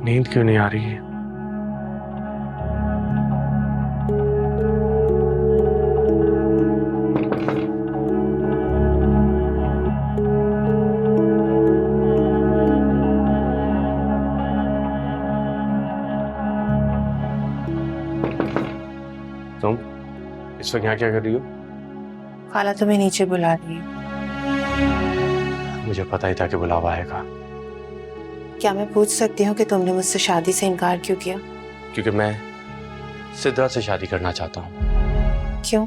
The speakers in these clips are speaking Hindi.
नींद क्यों नहीं आ रही है? तुम इस वक्त यहाँ क्या कर रही हो? खाला तुम्हें नीचे बुला रही है। मुझे पता ही था कि बुलावा आएगा। क्या मैं पूछ सकती हूँ कि तुमने मुझसे शादी से इनकार क्यों किया? क्योंकि मैं सिद्रा से शादी करना चाहता हूँ। क्यों?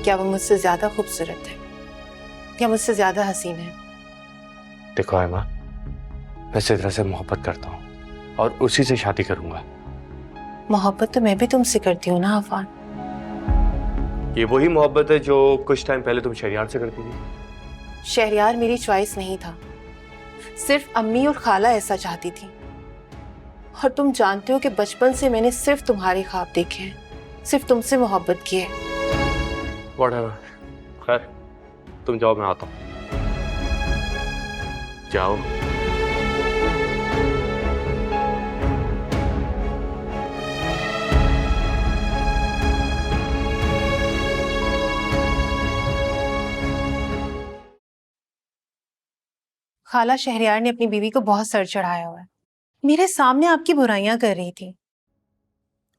क्या वो मुझसे ज्यादा खूबसूरत है? क्या मुझसे ज्यादा हसीन है? देखो एमा, मैं सिद्रा से मोहब्बत करता हूँ और उसी से शादी करूंगा। मोहब्बत तो मैं भी तुमसे करती हूँ ना अफान। ये वही मोहब्बत है जो कुछ टाइम पहले तुम शहरयार से करती थी। शहरयार मेरी चॉइस नहीं था, सिर्फ अम्मी और खाला ऐसा चाहती थी। और तुम जानते हो कि बचपन से मैंने सिर्फ तुम्हारे ख्वाब देखे हैं, सिर्फ तुमसे मोहब्बत की है। Whatever. खैर, तुम जाओ, मैं आता हूँ। जाओ। खाला, शहरयार ने अपनी बीवी को बहुत सर चढ़ाया हुआ है। मेरे सामने आपकी बुराइयां कर रही थी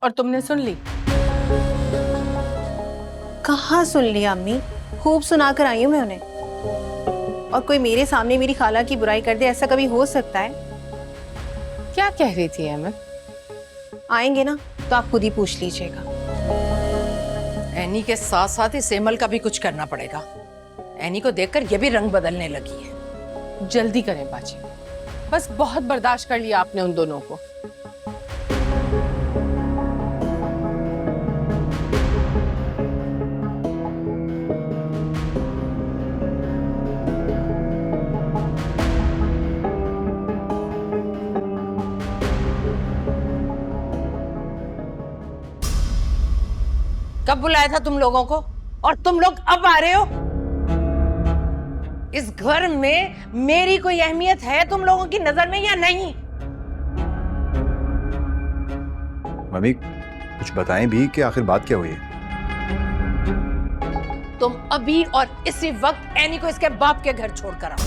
और तुमने सुन ली? कहाँ सुन लिया अम्मी, खूब सुनाकर आई हूं मैं उन्हें। और कोई मेरे सामने मेरी खाला की बुराई कर दे, ऐसा कभी हो सकता है? क्या कह रही थी अहमद? आएंगे ना तो आप खुद ही पूछ लीजिएगा। एनी के साथ साथ इस एमल का भी कुछ करना पड़ेगा। एनी को देखकर ये भी रंग बदलने लगी है। जल्दी करें बाजी, बस बहुत बर्दाश्त कर लिया आपने उन दोनों को। कब बुलाया था तुम लोगों को और तुम लोग अब आ रहे हो? इस घर में मेरी कोई अहमियत है तुम लोगों की नजर में या नहीं? मम्मी कुछ बताएं भी कि आखिर बात क्या हुई है? तुम अभी और इसी वक्त एनी को इसके बाप के घर छोड़कर आओ।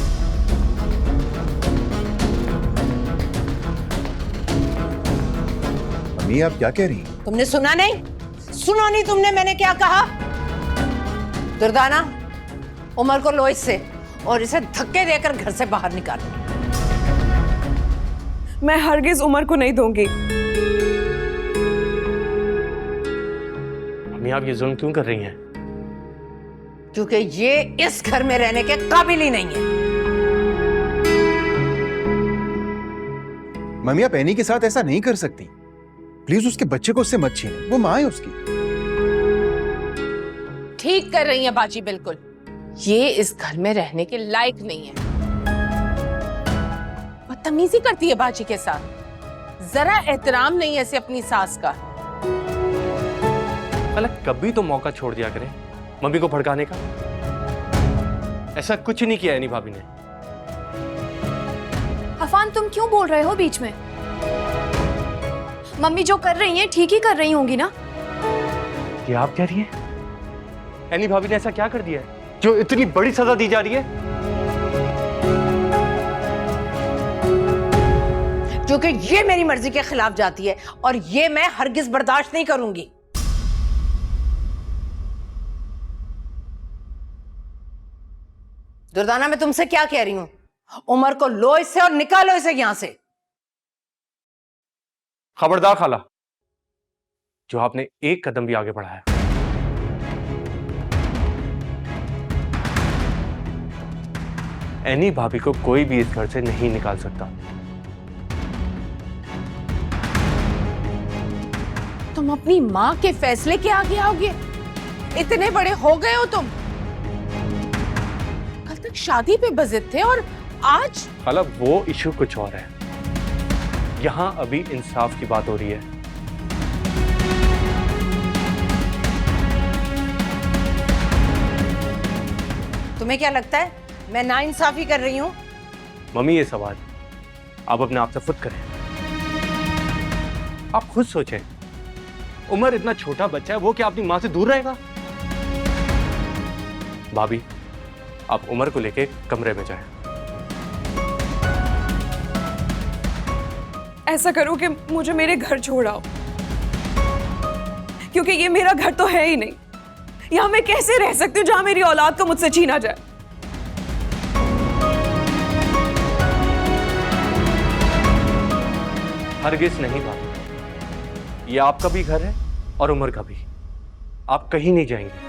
मम्मी आप क्या कह रही हैं? तुमने सुना नहीं? सुना नहीं तुमने मैंने क्या कहा? दुर्दाना, उमर को लो इससे और इसे धक्के देकर घर से बाहर निकालो। मैं हरगिज उमर को नहीं दूंगी। मम्मी आप ये जुल्म क्यों कर रही हैं? क्योंकि ये इस घर में रहने के काबिल ही नहीं है। मम्मी आप एनी के साथ ऐसा नहीं कर सकती। प्लीज उसके बच्चे को उससे मत छीने, वो माँ है उसकी। ठीक कर रही है बाजी, बिल्कुल। ये इस घर में रहने के लायक नहीं है। बदतमीजी करती है बाजी के साथ, जरा एहतराम नहीं है ऐसे अपनी सास का। अलग कभी तो मौका छोड़ दिया करें मम्मी को भड़काने का। ऐसा कुछ नहीं किया एनी भाभी ने। अफान तुम क्यों बोल रहे हो बीच में? मम्मी जो कर रही हैं ठीक ही कर रही होंगी ना? ये आप कह रही हैं? एनी भाभी ने ऐसा क्या कर दिया है जो इतनी बड़ी सजा दी जा रही है? क्योंकि ये मेरी मर्जी के खिलाफ जाती है और ये मैं हरगिज बर्दाश्त नहीं करूंगी। दुर्दाना मैं तुमसे क्या कह रही हूं? उमर को लो इससे और निकालो इसे यहां से। खबरदार खाला, जो आपने एक कदम भी आगे बढ़ाया। एनी भाभी को कोई भी इस घर से नहीं निकाल सकता। तुम अपनी माँ के फैसले के आगे आओगे? इतने बड़े हो गए हो तुम। कल तक शादी पे बजिद थे और आज? खाला वो इशू कुछ और है। यहां अभी इंसाफ की बात हो रही है। तुम्हें क्या लगता है मैं नाइंसाफी कर रही हूं? मम्मी ये सवाल आप अपने आप से खुद करें। आप खुद सोचें, उमर इतना छोटा बच्चा है, वो क्या अपनी मां से दूर रहेगा? भाभी, आप उमर को लेके कमरे में जाएं। ऐसा करो कि मुझे मेरे घर छोड़ाओ, क्योंकि ये मेरा घर तो है ही नहीं। यहां मैं कैसे रह सकती हूँ जहां मेरी औलाद को मुझसे छीना जाए? हरगिज नहीं भाभी, ये आपका भी घर है और उमर का भी। आप कहीं नहीं जाएंगे।